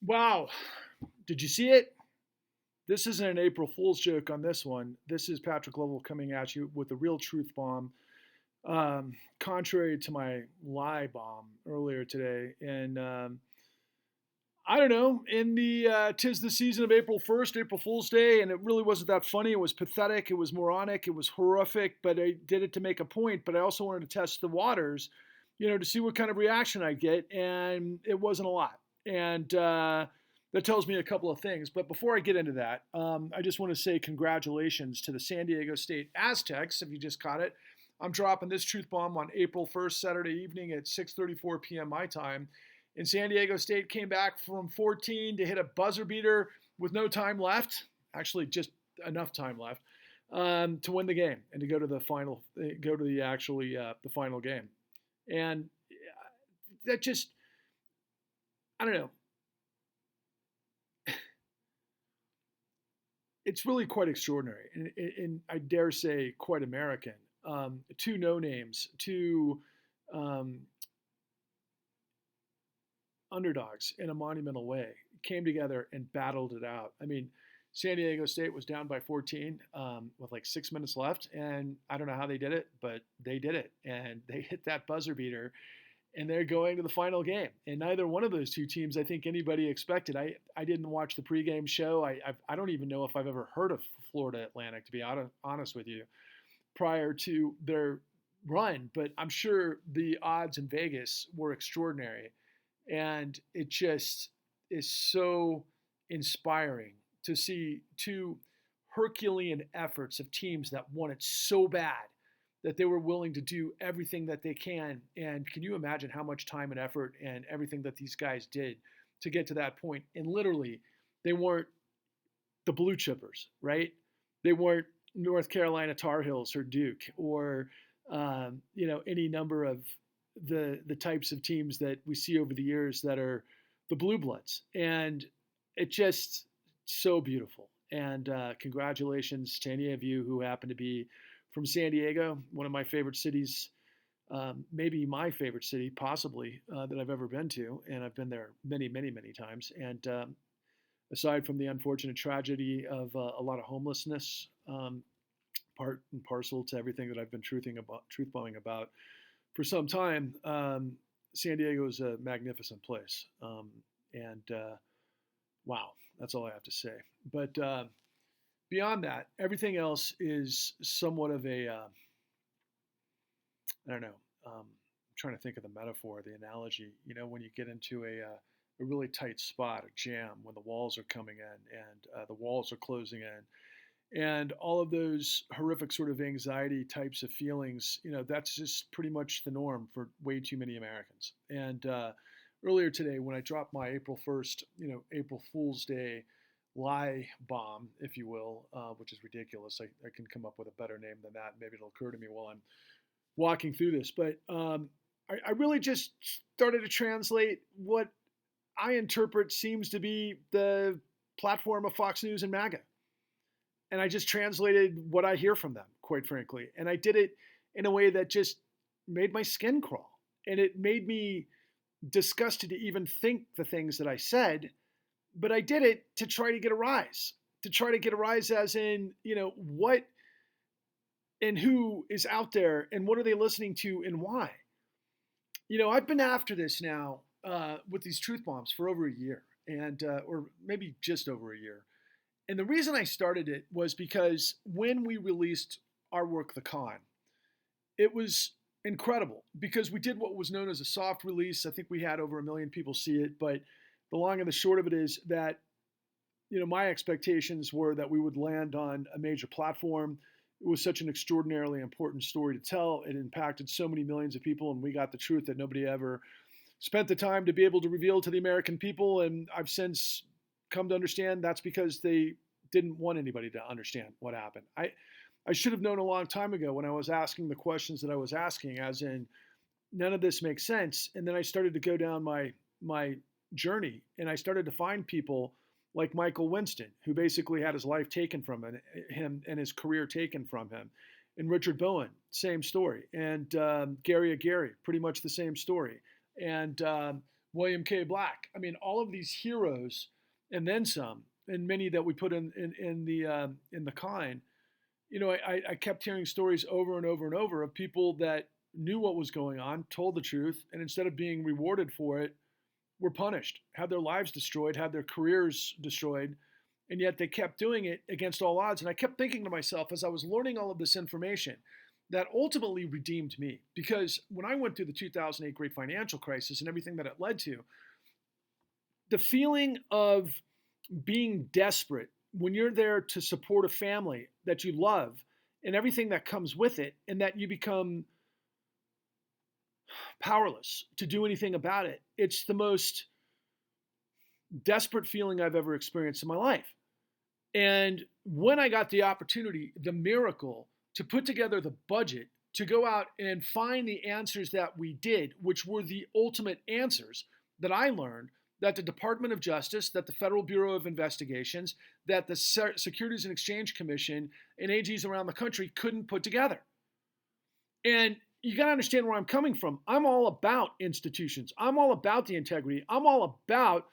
Wow. Did you see it? This isn't an April Fool's joke on this one. This is Patrick Lovell coming at you with a real truth bomb, contrary to my lie bomb earlier today. And I don't know, in the tis the season of April 1st, April Fool's Day, and it really wasn't that funny. It was pathetic. It was moronic. It was horrific, but I did it to make a point. But I also wanted to test the waters, to see what kind of reaction I get. And it wasn't a lot. And that tells me a couple of things. But before I get into that, I just want to say congratulations to the San Diego State Aztecs, if you just caught it. I'm dropping this truth bomb on April 1st, Saturday evening at 6:34 p.m. my time. And San Diego State came back from 14 to hit a buzzer beater with no time left, actually just enough time left, to win the game and to go to the final, the final game. And that just, I don't know. It's really quite extraordinary, and I dare say quite American. Two no names, two um, underdogs in a monumental way came together and battled it out. I mean, San Diego State was down by 14 with like 6 minutes left, and I don't know how they did it, but they did it, and they hit that buzzer beater, and they're going to the final game. And neither one of those two teams, I think anybody expected. I didn't watch the pregame show. I don't even know if I've ever heard of Florida Atlantic, to be honest with you, prior to their run, but I'm sure the odds in Vegas were extraordinary. And it just is so inspiring to see two Herculean efforts of teams that want it so bad that they were willing to do everything that they can. And can you imagine how much time and effort and everything that these guys did to get to that point? And literally, they weren't the blue chippers, right? They weren't North Carolina Tar Heels or Duke or any number of the types of teams that we see over the years that are the blue bloods, and it just so beautiful. And congratulations to any of you who happen to be from San Diego, one of my favorite cities, maybe my favorite city, possibly that I've ever been to, and I've been there many, many, many times. And aside from the unfortunate tragedy of a lot of homelessness, part and parcel to everything that I've been truth bombing about for some time, San Diego is a magnificent place. And wow, that's all I have to say. But beyond that, everything else is somewhat of a, I don't know, I'm trying to think of the metaphor, the analogy, when you get into a really tight spot, a jam, when the walls are coming in and the walls are closing in and all of those horrific sort of anxiety types of feelings, that's just pretty much the norm for way too many Americans. And earlier today, when I dropped my April 1st, April Fool's Day lie bomb, if you will, which is ridiculous. I can come up with a better name than that. Maybe it'll occur to me while I'm walking through this. But I really just started to translate what I interpret seems to be the platform of Fox News and MAGA. And I just translated what I hear from them, quite frankly. And I did it in a way that just made my skin crawl. And it made me disgusted to even think the things that I said. But I did it to try to get a rise. To try to get a rise as in, what and who is out there and what are they listening to and why. I've been after this now with these truth bombs for over a year. And or maybe just over a year. And the reason I started it was because when we released our work, The Con, it was incredible because we did what was known as a soft release. I think we had over 1 million people see it, but the long and the short of it is that, my expectations were that we would land on a major platform. It was such an extraordinarily important story to tell. It impacted so many millions of people, and we got the truth that nobody ever spent the time to be able to reveal to the American people. And I've since come to understand that's because they didn't want anybody to understand what happened. I should have known a long time ago when I was asking the questions that I was asking, as in, none of this makes sense. And then I started to go down my journey, and I started to find people like Michael Winston, who basically had his life taken from him and his career taken from him. And Richard Bowen, same story. And Gary Aguirre, pretty much the same story. And William K. Black. I mean, all of these heroes, and then some, and many that we put in the kind. I kept hearing stories over and over and over of people that knew what was going on, told the truth, and instead of being rewarded for it, were punished, had their lives destroyed, had their careers destroyed, and yet they kept doing it against all odds. And I kept thinking to myself as I was learning all of this information that ultimately redeemed me. Because when I went through the 2008 great financial crisis and everything that it led to, the feeling of being desperate when you're there to support a family that you love and everything that comes with it, and that you become powerless to do anything about it. It's the most desperate feeling I've ever experienced in my life. And when I got the opportunity, the miracle to put together the budget to go out and find the answers that we did, which were the ultimate answers that I learned that the Department of Justice, that the Federal Bureau of Investigations, that the Securities and Exchange Commission and AGs around the country couldn't put together. And you got to understand where I'm coming from. I'm all about institutions. I'm all about the integrity. I'm all about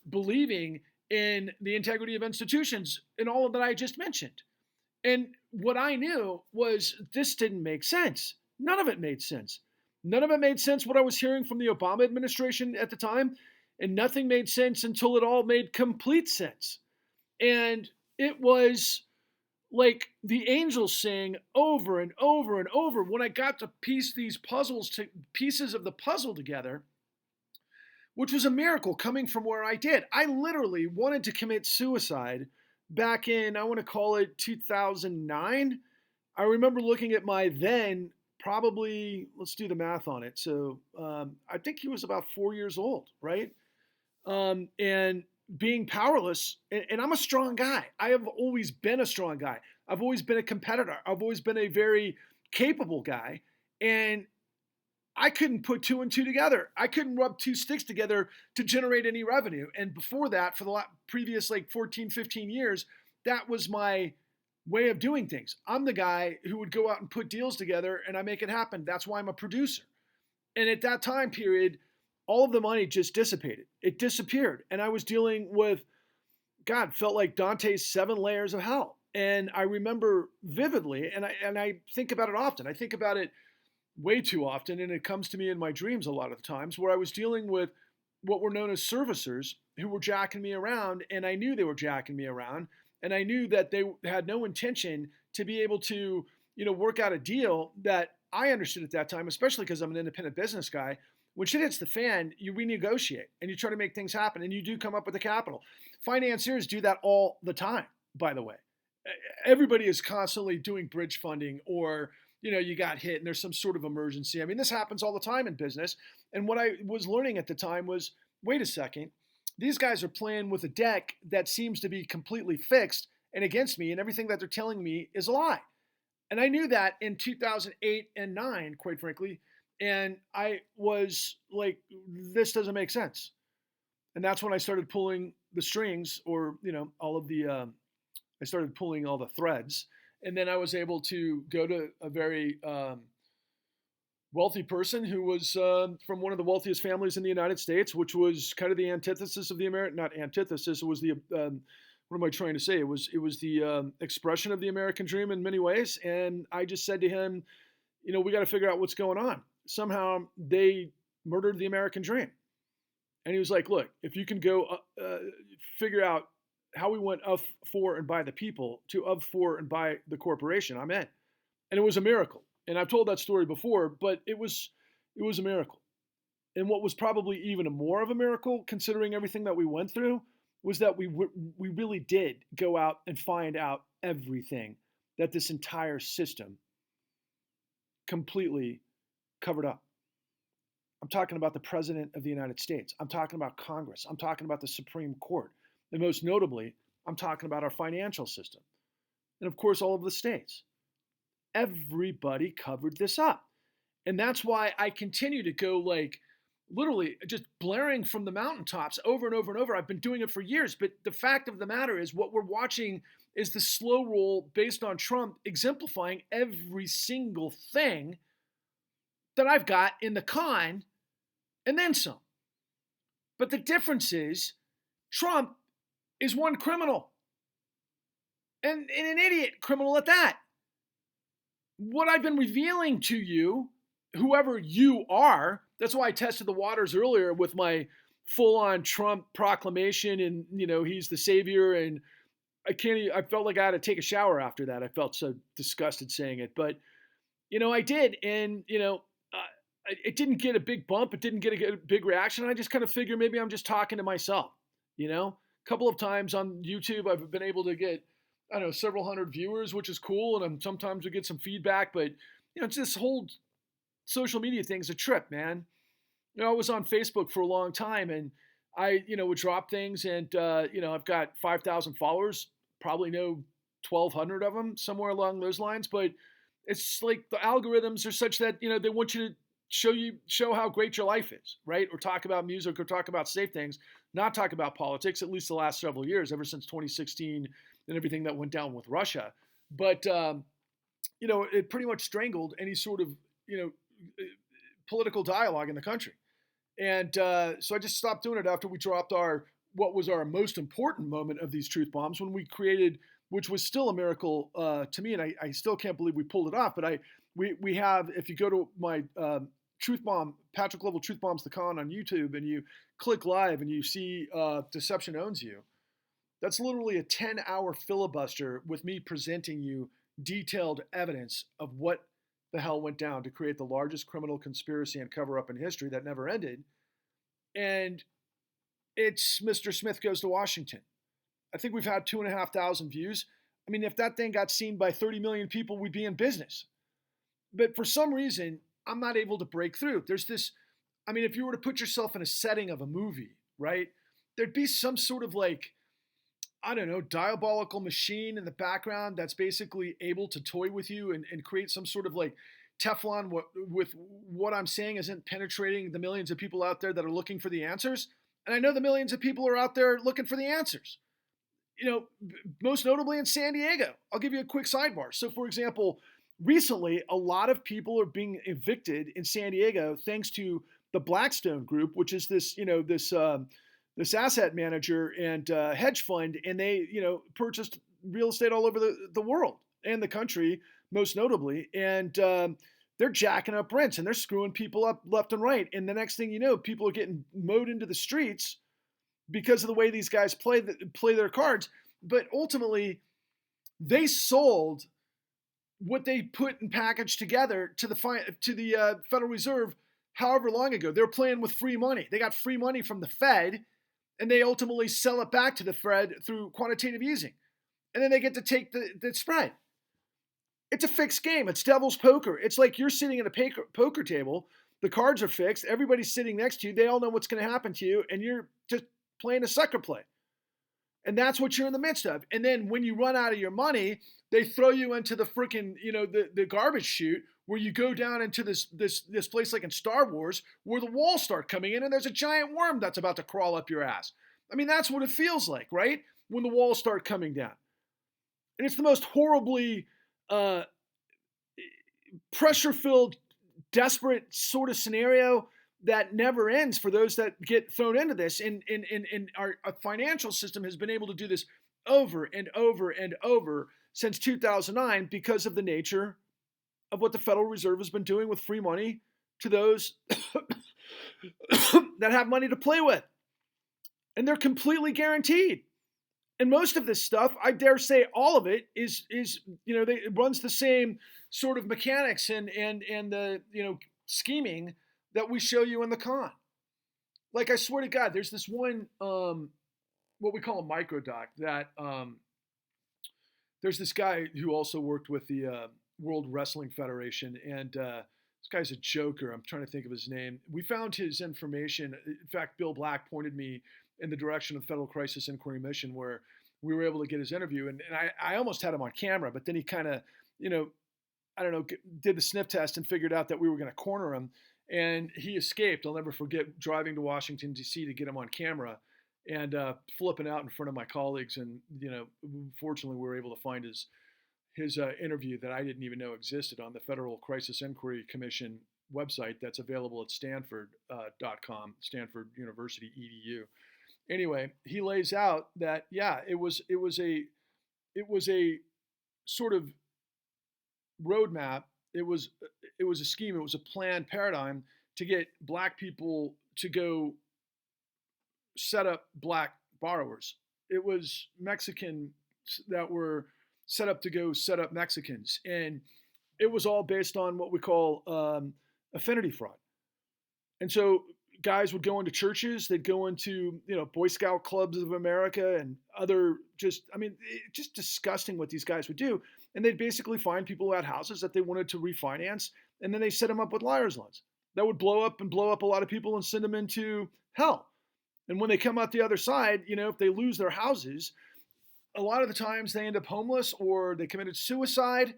believing in the integrity of institutions and all of that I just mentioned. And what I knew was this didn't make sense. None of it made sense. None of it made sense what I was hearing from the Obama administration at the time, and nothing made sense until it all made complete sense. And it was like the angels sang over and over and over when I got to piece these pieces of the puzzle together, which was a miracle coming from where I did. I literally wanted to commit suicide back in, I want to call it 2009. I remember looking at my then, probably, let's do the math on it. So I think he was about 4 years old, right? And being powerless. And I'm a strong guy. I have always been a strong guy. I've always been a competitor. I've always been a very capable guy. And I couldn't put two and two together. I couldn't rub two sticks together to generate any revenue. And before that, for the previous 14, 15 years, that was my way of doing things. I'm the guy who would go out and put deals together and I make it happen. That's why I'm a producer. And at that time period, all of the money just dissipated. It disappeared. And I was dealing with, God, felt like Dante's 7 layers of hell. And I remember vividly, and I think about it often. I think about it way too often, and it comes to me in my dreams a lot of the times, where I was dealing with what were known as servicers who were jacking me around, and I knew they were jacking me around, and I knew that they had no intention to be able to, work out a deal that I understood at that time, especially because I'm an independent business guy. When shit hits the fan, you renegotiate and you try to make things happen, and you do come up with the capital. Financiers do that all the time, by the way. Everybody is constantly doing bridge funding, or you got hit and there's some sort of emergency. I mean, this happens all the time in business. And what I was learning at the time was, wait a second, these guys are playing with a deck that seems to be completely fixed and against me, and everything that they're telling me is a lie. And I knew that in 2008 and 9, quite frankly. And I was like, this doesn't make sense. And that's when I started pulling the strings, or, all of the, I started pulling all the threads. And then I was able to go to a very wealthy person who was from one of the wealthiest families in the United States, which was kind of the antithesis of the American, not antithesis, it was the, what am I trying to say? It was the expression of the American dream in many ways. And I just said to him, we got to figure out what's going on. Somehow they murdered the American dream. And he was like, look, if you can go figure out how we went of, for, and by the people to of, for, and by the corporation, I'm in. And it was a miracle. And I've told that story before, but it was a miracle. And what was probably even more of a miracle, considering everything that we went through, was that we really did go out and find out everything that this entire system completely covered up. I'm talking about the President of the United States. I'm talking about Congress. I'm talking about the Supreme Court. And most notably, I'm talking about our financial system. And of course, all of the states. Everybody covered this up. And that's why I continue to go literally just blaring from the mountaintops over and over and over. I've been doing it for years. But the fact of the matter is, what we're watching is the slow roll based on Trump exemplifying every single thing that I've got in the con, and then some. But the difference is Trump is one criminal and an idiot criminal at that. What I've been revealing to you, whoever you are, that's why I tested the waters earlier with my full-on Trump proclamation, and he's the savior, and I felt like I had to take a shower after that. I felt so disgusted saying it, but I did, and it didn't get a big bump. It didn't get a big reaction. I just kind of figured maybe I'm just talking to myself. A couple of times on YouTube, I've been able to get, I don't know, several hundred viewers, which is cool. And sometimes we get some feedback, but it's this whole social media thing's a trip, man. I was on Facebook for a long time, and I, would drop things, and I've got 5,000 followers, probably know 1,200 of them, somewhere along those lines. But it's like the algorithms are such that they want you to show how great your life is, right? Or talk about music, or talk about safe things, not talk about politics. At least the last several years, ever since 2016 and everything that went down with Russia. But it pretty much strangled any sort of political dialogue in the country. And so I just stopped doing it after we dropped what was our most important moment of these truth bombs, when we created, which was still a miracle to me, and I still can't believe we pulled it off. But we have, if you go to my truth bomb, Patrick Level Truth Bombs the Con on YouTube, and you click live and you see Deception Owns You, that's literally a 10-hour filibuster with me presenting you detailed evidence of what the hell went down to create the largest criminal conspiracy and cover-up in history that never ended. And it's Mr. Smith Goes to Washington. I think we've had 2,500 views. I mean, if that thing got seen by 30 million people, we'd be in business. But for some reason, I'm not able to break through. There's this, I mean, if you were to put yourself in a setting of a movie, right, there'd be some sort of I don't know, diabolical machine in the background that's basically able to toy with you and create some sort of Teflon with what I'm saying isn't penetrating the millions of people out there that are looking for the answers. And I know the millions of people are out there looking for the answers. Most notably in San Diego. I'll give you a quick sidebar. So, for example, recently, a lot of people are being evicted in San Diego thanks to the Blackstone Group, which is this, this asset manager and hedge fund, and they, purchased real estate all over the world and the country, most notably, and they're jacking up rents, and they're screwing people up left and right. And the next thing you know, people are getting mowed into the streets because of the way these guys play their cards. But ultimately, they sold what they put and packaged together to the Federal Reserve however long ago. They're playing with free money. They got free money from the Fed, and they ultimately sell it back to the Fed through quantitative easing. And then they get to take the spread. It's a fixed game. It's devil's poker. It's like you're sitting at a poker table. The cards are fixed. Everybody's sitting next to you. They all know what's going to happen to you, and you're just playing a sucker play. And that's what you're in the midst of. And then when you run out of your money, they throw you into the freaking, the garbage chute, where you go down into this place like in Star Wars, where the walls start coming in and there's a giant worm that's about to crawl up your ass. I mean, that's what it feels like, right? When the walls start coming down. And it's the most horribly pressure-filled, desperate sort of scenario that never ends for those that get thrown into this. And our financial system has been able to do this over and over and over since 2009 because of the nature of what the Federal Reserve has been doing with free money to those that have money to play with. And they're completely guaranteed. And most of this stuff, I dare say all of it is it runs the same sort of mechanics and the, scheming that we show you in the con. Like, I swear to God, there's this one, what we call a microdoc that there's this guy who also worked with the World Wrestling Federation, and this guy's a joker. I'm trying to think of his name. We found his information. In fact, Bill Black pointed me in the direction of Federal Crisis Inquiry Mission, where we were able to get his interview. And I almost had him on camera, but then he kind of, I don't know, did the sniff test and figured out that we were going to corner him. And he escaped. I'll never forget driving to Washington, D.C. to get him on camera and flipping out in front of my colleagues. And, fortunately, we were able to find his interview that I didn't even know existed on the Federal Crisis Inquiry Commission website that's available at Stanford.com, Stanford University edu. Anyway, he lays out that yeah, it was a sort of roadmap. It was a scheme. It was a planned paradigm to get black people to go set up black borrowers. It was Mexicans that were set up to go set up Mexicans, and it was all based on what we call affinity fraud. And so guys would go into churches, they'd go into Boy Scout clubs of America and other just disgusting what these guys would do. And they'd basically find people who had houses that they wanted to refinance, and then they set them up with liar's loans that would blow up a lot of people and send them into hell. And when they come out the other side, if they lose their houses, a lot of the times they end up homeless, or they committed suicide,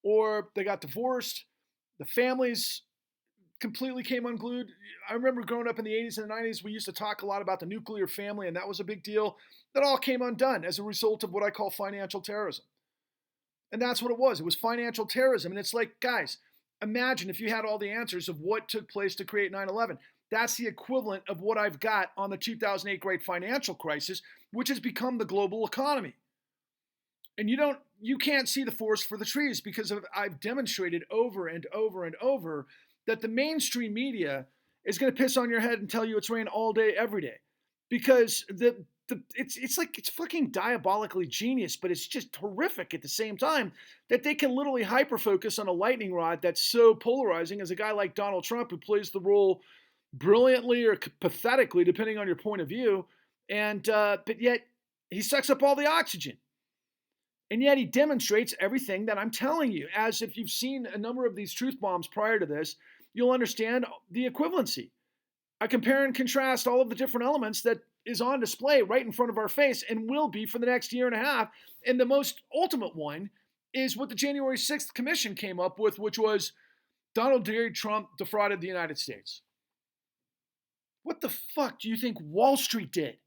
or they got divorced. The families completely came unglued. I remember growing up in the 80s and the 90s, we used to talk a lot about the nuclear family, and that was a big deal. That all came undone as a result of what I call financial terrorism. And that's what it was. It was financial terrorism. And it's like, guys, imagine if you had all the answers of what took place to create 9/11. That's the equivalent of what I've got on the 2008 great financial crisis, which has become the global economy. And you can't see the forest for the trees, because I've demonstrated over and over and over that the mainstream media is going to piss on your head and tell you it's rain all day, every day, because it's fucking diabolically genius, but it's just horrific at the same time that they can literally hyper focus on a lightning rod that's so polarizing as a guy like Donald Trump, who plays the role brilliantly or pathetically, depending on your point of view, and but yet he sucks up all the oxygen. And yet he demonstrates everything that I'm telling you. As if you've seen a number of these truth bombs prior to this, you'll understand the equivalency. I compare and contrast all of the different elements that is on display right in front of our face and will be for the next year and a half. And the most ultimate one is what the January 6th Commission came up with, which was Donald J. Trump defrauded the United States. What the fuck do you think Wall Street did?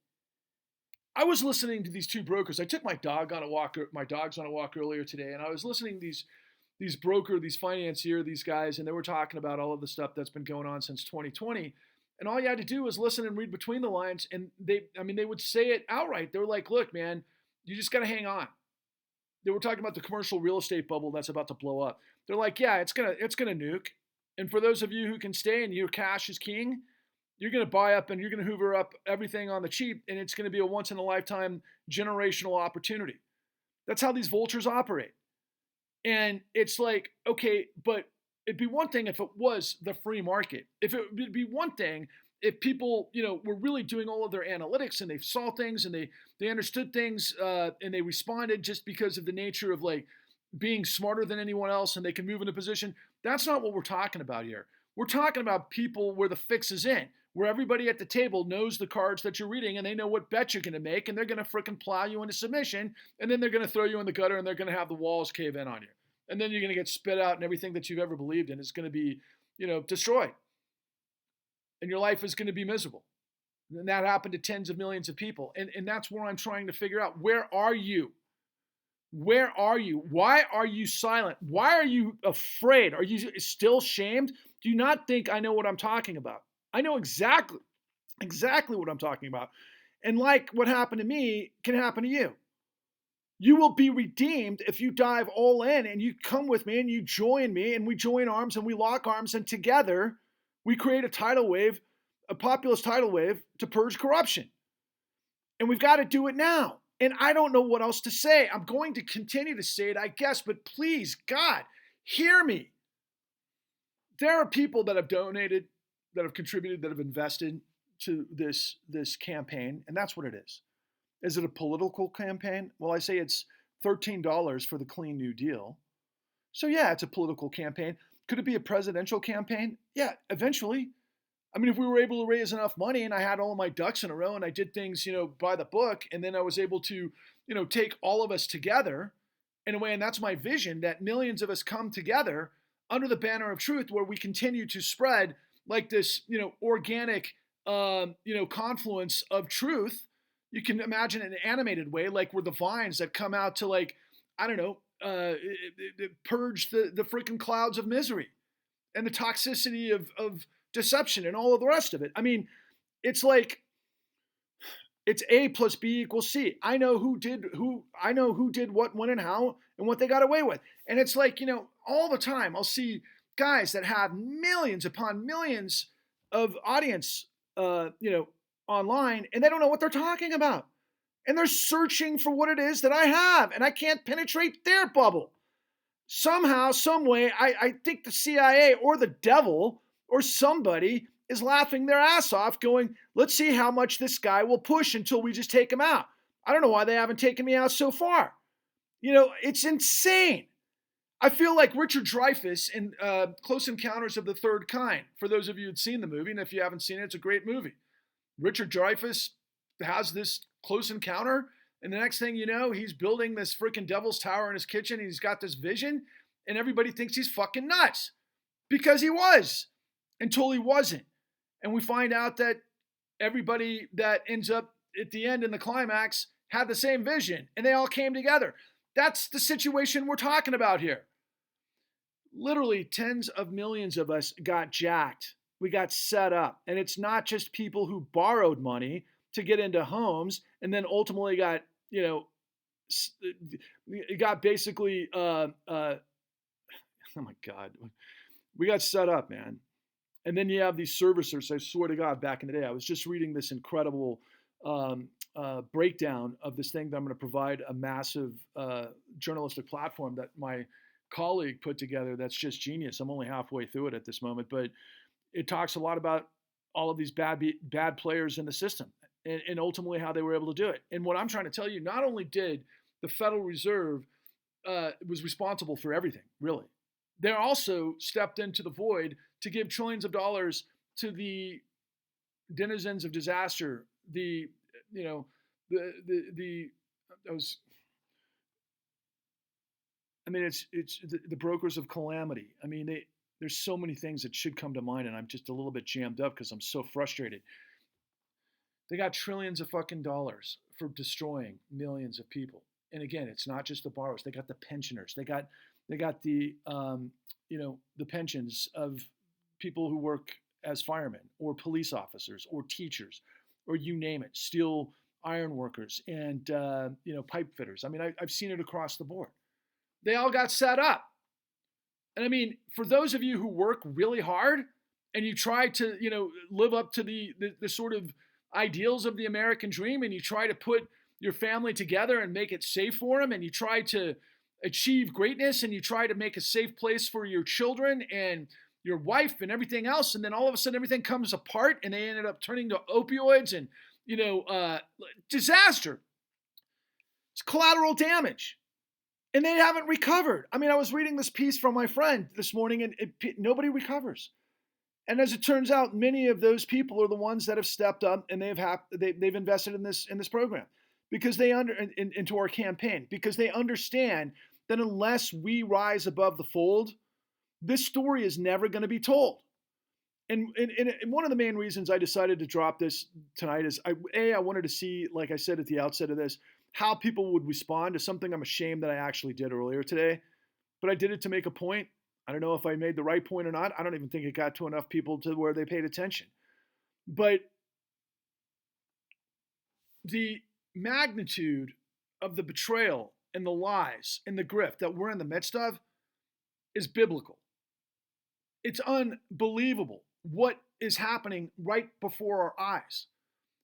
I was listening to these two brokers. I took my dog on a walk. My dog's on a walk earlier today, and I was listening to these financier, these guys, and they were talking about all of the stuff that's been going on since 2020. And all you had to do was listen and read between the lines, and they would say it outright. They were like, "Look, man, you just got to hang on." They were talking about the commercial real estate bubble that's about to blow up. They're like, "Yeah, it's gonna nuke." And for those of you who can stay and your cash is king, you're going to buy up and you're going to hoover up everything on the cheap, and it's going to be a once-in-a-lifetime generational opportunity. That's how these vultures operate. And it's like, okay, but it'd be one thing if it was the free market. It'd be one thing if people, were really doing all of their analytics and they saw things and they understood things and they responded just because of the nature of like being smarter than anyone else and they can move in a position. That's not what we're talking about here. We're talking about people where the fix is in, where everybody at the table knows the cards that you're reading and they know what bet you're going to make, and they're going to frickin' plow you into submission, and then they're going to throw you in the gutter and they're going to have the walls cave in on you. And then you're going to get spit out, and everything that you've ever believed in is going to be, destroyed. And your life is going to be miserable. And that happened to tens of millions of people. And that's what I'm trying to figure out. Where are you? Where are you? Why are you silent? Why are you afraid? Are you still shamed? Do you not think I know what I'm talking about? I know exactly what I'm talking about. And like what happened to me can happen to you. You will be redeemed if you dive all in and you come with me and you join me and we join arms and we lock arms, and together we create a tidal wave, a populist tidal wave to purge corruption. And we've got to do it now. And I don't know what else to say. I'm going to continue to say it, I guess, but please, God, hear me. There are people that have donated, that have contributed, that have invested to this campaign, and that's what it is. Is it a political campaign? Well, I say it's $13 for the Clean New Deal. So yeah, it's a political campaign. Could it be a presidential campaign? Yeah, eventually. I mean, if we were able to raise enough money and I had all of my ducks in a row and I did things, by the book, and then I was able to, take all of us together in a way, and that's my vision, that millions of us come together under the banner of truth, where we continue to spread like this, organic, confluence of truth. You can imagine an animated way, like where the vines that come out to, like, I don't know, purge the freaking clouds of misery. and the toxicity of deception and all of the rest of it. I mean, it's like it's A plus B equals C. I know who did what, when, and how, and what they got away with. And it's like, all the time I'll see guys that have millions upon millions of audience, online, and they don't know what they're talking about. And they're searching for what it is that I have, and I can't penetrate their bubble. Somehow, some way, I think the CIA or the devil or somebody is laughing their ass off, going, let's see how much this guy will push until we just take him out. I don't know why they haven't taken me out so far. It's insane. I feel like Richard Dreyfuss in Close Encounters of the Third Kind. For those of you who've seen the movie, and if you haven't seen it, it's a great movie. Richard Dreyfuss has this close encounter, and the next thing you know, he's building this freaking Devil's Tower in his kitchen, and he's got this vision, and everybody thinks he's fucking nuts. Because he was, until he wasn't. And we find out that everybody that ends up at the end in the climax had the same vision, and they all came together. That's the situation we're talking about here. Literally tens of millions of us got jacked. We got set up. And it's not just people who borrowed money to get into homes and then ultimately got, got basically, oh my God, we got set up, man. And then you have these servicers. I swear to God, back in the day, I was just reading this incredible breakdown of this thing that I'm going to provide a massive journalistic platform that my colleague put together that's just genius. I'm only halfway through it at this moment, but it talks a lot about all of these bad players in the system and ultimately how they were able to do it. And what I'm trying to tell you, not only did the Federal Reserve was responsible for everything, really, they also stepped into the void to give trillions of dollars to the denizens of disaster, it's the brokers of calamity. I mean, there's so many things that should come to mind, and I'm just a little bit jammed up because I'm so frustrated. They got trillions of fucking dollars for destroying millions of people. And again, it's not just the borrowers. They got the pensioners. They got the the pensions of people who work as firemen or police officers or teachers or you name it, steel iron workers and pipe fitters. I mean, I've seen it across the board. They all got set up. And I mean, for those of you who work really hard and you try to, live up to the sort of ideals of the American dream, and you try to put your family together and make it safe for them, and you try to achieve greatness, and you try to make a safe place for your children and your wife and everything else, and then all of a sudden everything comes apart and they ended up turning to opioids and, disaster. It's collateral damage. And they haven't recovered. I mean, I was reading this piece from my friend this morning, and nobody recovers. And as it turns out, many of those people are the ones that have stepped up and they've invested in this program because into our campaign, because they understand that unless we rise above the fold, this story is never going to be told. And one of the main reasons I decided to drop this tonight is I wanted to see, like I said at the outset of this, how people would respond to something I'm ashamed that I actually did earlier today. But I did it to make a point. I don't know if I made the right point or not. I don't even think it got to enough people to where they paid attention. But the magnitude of the betrayal and the lies and the grift that we're in the midst of is biblical. It's unbelievable what is happening right before our eyes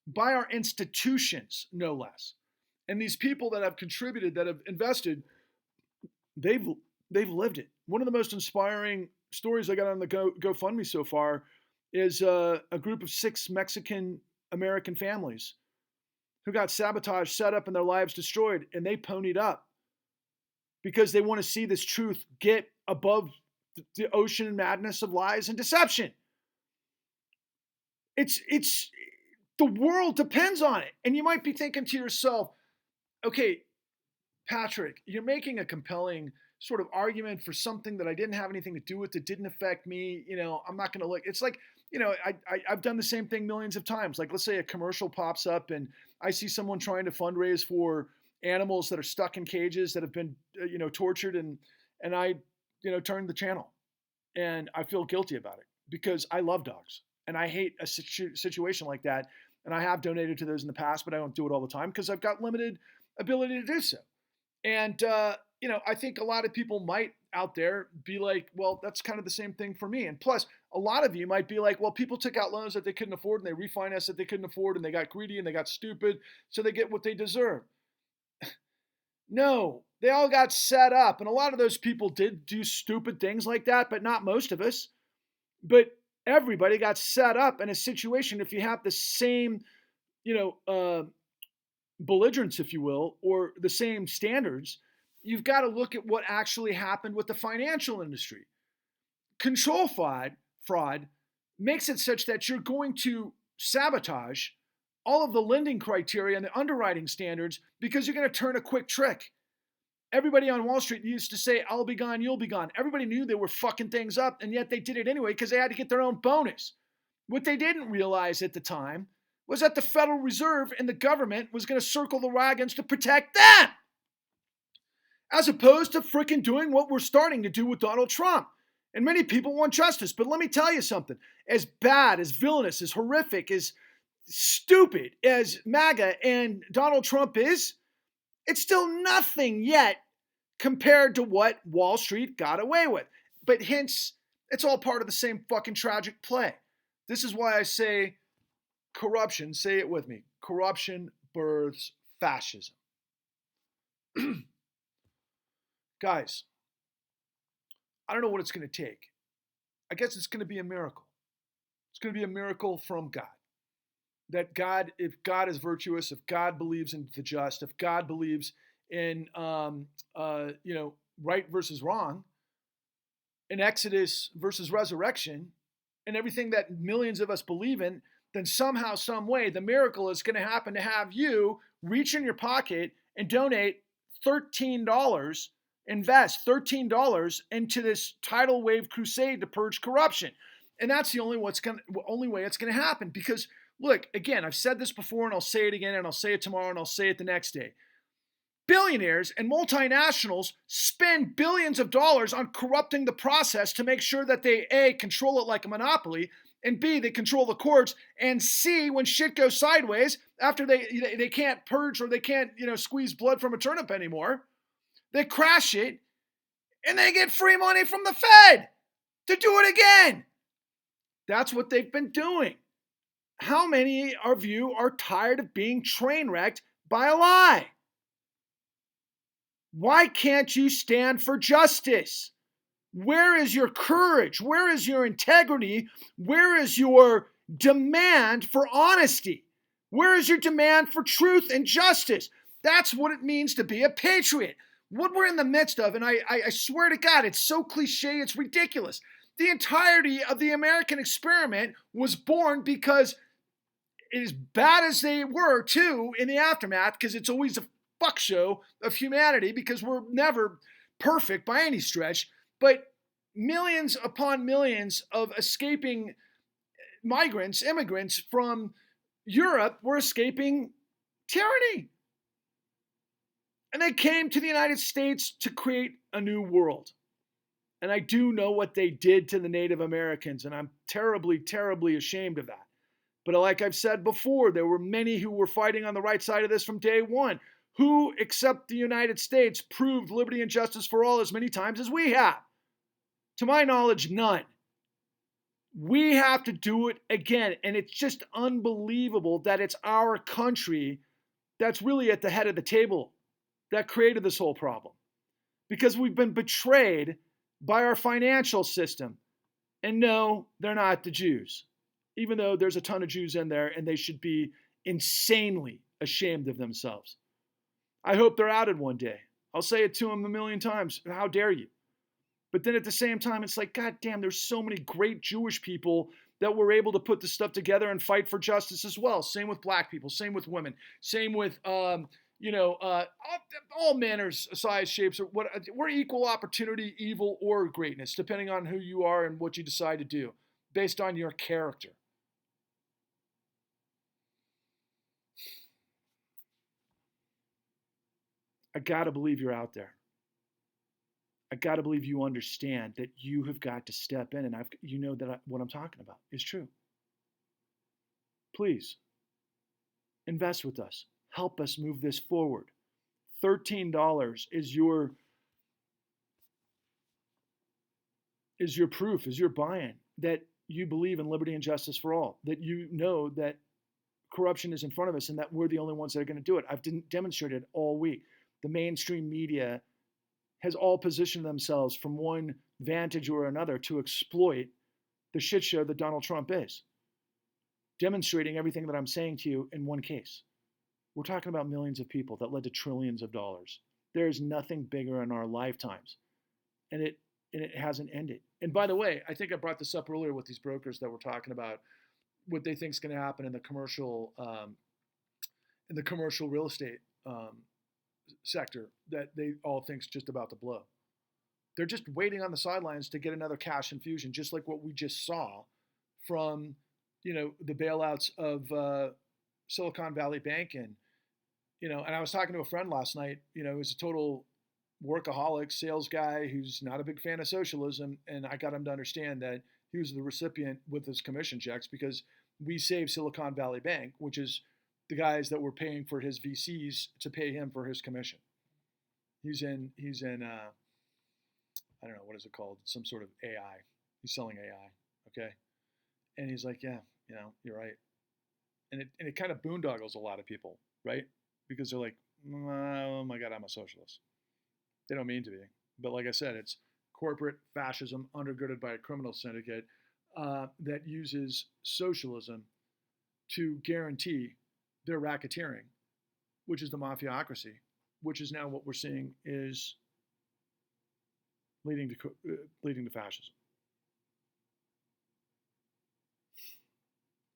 by our institutions, no less. And these people that have contributed, that have invested, they've lived it. One of the most inspiring stories I got on the GoFundMe so far is a group of 6 Mexican American families who got sabotaged, set up, and their lives destroyed, and they ponied up because they want to see this truth get above the ocean and madness of lies and deception. It's the world depends on it. And you might be thinking to yourself, okay, Patrick, you're making a compelling sort of argument for something that I didn't have anything to do with, that didn't affect me. I'm not going to look. It's like, I've done the same thing millions of times. Like, let's say a commercial pops up and I see someone trying to fundraise for animals that are stuck in cages that have been, tortured, and I, turn the channel. And I feel guilty about it because I love dogs and I hate a situation like that. And I have donated to those in the past, but I don't do it all the time because I've got limited ability to do so. And, I think a lot of people might out there be like, well, that's kind of the same thing for me. And plus, a lot of you might be like, well, people took out loans that they couldn't afford and they refinanced that they couldn't afford and they got greedy and they got stupid. So they get what they deserve. No, they all got set up. And a lot of those people did do stupid things like that, but not most of us. But everybody got set up in a situation. If you have the same, you know, belligerence, if you will, or the same standards, you've got to look at what actually happened with the financial industry. Control fraud makes it such that you're going to sabotage all of the lending criteria and the underwriting standards because you're going to turn a quick trick. Everybody on Wall Street used to say, I'll be gone, you'll be gone. Everybody knew they were fucking things up, and yet they did it anyway because they had to get their own bonus. What they didn't realize at the time was that the Federal Reserve and the government was going to circle the wagons to protect them, as opposed to freaking doing what we're starting to do with Donald Trump. And many people want justice. But let me tell you something. As bad, as villainous, as horrific, as stupid as MAGA and Donald Trump is, it's still nothing yet compared to what Wall Street got away with. But hence, it's all part of the same fucking tragic play. This is why I say corruption, say it with me, corruption births fascism. Guys, I don't know what it's going to take. I guess it's going to be a miracle. It's going to be a miracle from God. That God, if God is virtuous, if God believes in the just, if God believes in, right versus wrong, in Exodus versus resurrection, and everything that millions of us believe in, then somehow, some way, the miracle is going to happen to have you reach in your pocket and donate $13, invest $13 into this tidal wave crusade to purge corruption. And that's the only way it's going to happen. Because, look, again, I've said this before and I'll say it again and I'll say it tomorrow and I'll say it the next day. Billionaires and multinationals spend billions of dollars on corrupting the process to make sure that they, A, control it like a monopoly, and B, they control the courts, and C, when shit goes sideways, after they can't purge or they can't, squeeze blood from a turnip anymore, they crash it, and they get free money from the Fed to do it again. That's what they've been doing. How many of you are tired of being train wrecked by a lie? Why can't you stand for justice? Where is your courage? Where is your integrity? Where is your demand for honesty? Where is your demand for truth and justice? That's what it means to be a patriot. What we're in the midst of, and I swear to God, it's so cliche, it's ridiculous. The entirety of the American experiment was born because, as bad as they were, too, in the aftermath, because it's always a fuck show of humanity, because we're never perfect by any stretch, but millions upon millions of escaping immigrants from Europe were escaping tyranny. And they came to the United States to create a new world. And I do know what they did to the Native Americans, and I'm terribly, terribly ashamed of that. But like I've said before, there were many who were fighting on the right side of this from day one. Who, except the United States, proved liberty and justice for all as many times as we have? To my knowledge, none. We have to do it again. And it's just unbelievable that it's our country that's really at the head of the table that created this whole problem. Because we've been betrayed by our financial system. And no, they're not the Jews. Even though there's a ton of Jews in there and they should be insanely ashamed of themselves. I hope they're outed one day. I'll say it to them a million times. How dare you? But then at the same time, it's like, God damn, there's so many great Jewish people that were able to put this stuff together and fight for justice as well. Same with black people, same with women, same with, all manners, size, shapes. We're equal opportunity, evil, or greatness, depending on who you are and what you decide to do, based on your character. I gotta believe you're out there. I got to believe you understand that you have got to step in, and you know that what I'm talking about is true. Please invest with us. Help us move this forward. $13 is your proof, is your buy-in that you believe in liberty and justice for all, that you know that corruption is in front of us and that we're the only ones that are going to do it. I've demonstrated all week. The mainstream media has all positioned themselves from one vantage or another to exploit the shit show that Donald Trump is, demonstrating everything that I'm saying to you in one case. We're talking about millions of people that led to trillions of dollars. There is nothing bigger in our lifetimes, and it hasn't ended. And by the way, I think I brought this up earlier with these brokers that were talking about what they think is going to happen in the commercial real estate sector, that they all think's just about to blow. They're just waiting on the sidelines to get another cash infusion, just like what we just saw from the bailouts of Silicon Valley Bank. And I was talking to a friend last night. Who's a total workaholic sales guy who's not a big fan of socialism, and I got him to understand that he was the recipient with his commission checks because we saved Silicon Valley Bank, which is the guys that were paying for his VCs to pay him for his commission. He's in I don't know, what is it called? Some sort of AI. He's selling AI, okay? And he's like, yeah, you're right. And it kind of boondoggles a lot of people, right? Because they're like, oh my God, I'm a socialist. They don't mean to be. But like I said, it's corporate fascism undergirded by a criminal syndicate that uses socialism to guarantee their racketeering, which is the mafiocracy, which is now what we're seeing is leading to fascism.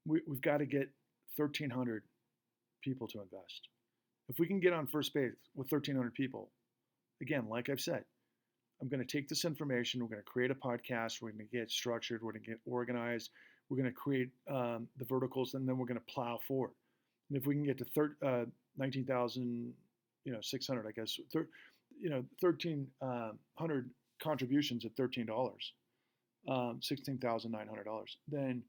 We've got to get 1,300 people to invest. If we can get on first base with 1,300 people, again, like I've said, I'm going to take this information. We're going to create a podcast. We're going to get structured. We're going to get organized. We're going to create the verticals, and then we're going to plow forward. And if we can get to 19,600, I guess, 1,300 contributions at $13, $16,900, then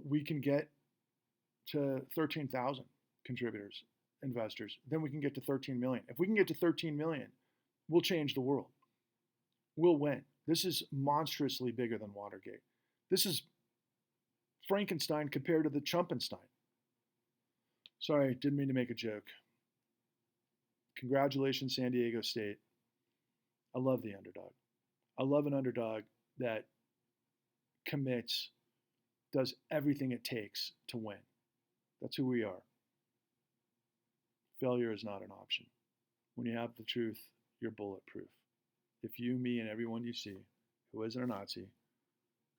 we can get to 13,000 contributors, investors. Then we can get to 13 million. If we can get to 13 million, we'll change the world. We'll win. This is monstrously bigger than Watergate. This is Frankenstein compared to the Trumpenstein. Sorry, didn't mean to make a joke. Congratulations, San Diego State. I love the underdog. I love an underdog that commits, does everything it takes to win. That's who we are. Failure is not an option. When you have the truth, you're bulletproof. If you, me, and everyone you see who isn't a Nazi,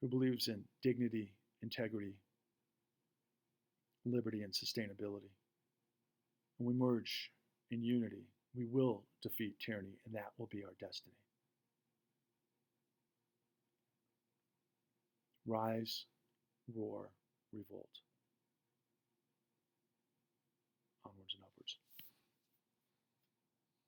who believes in dignity, integrity, liberty, and sustainability, and we merge in unity, we will defeat tyranny, and that will be our destiny. Rise, roar, revolt.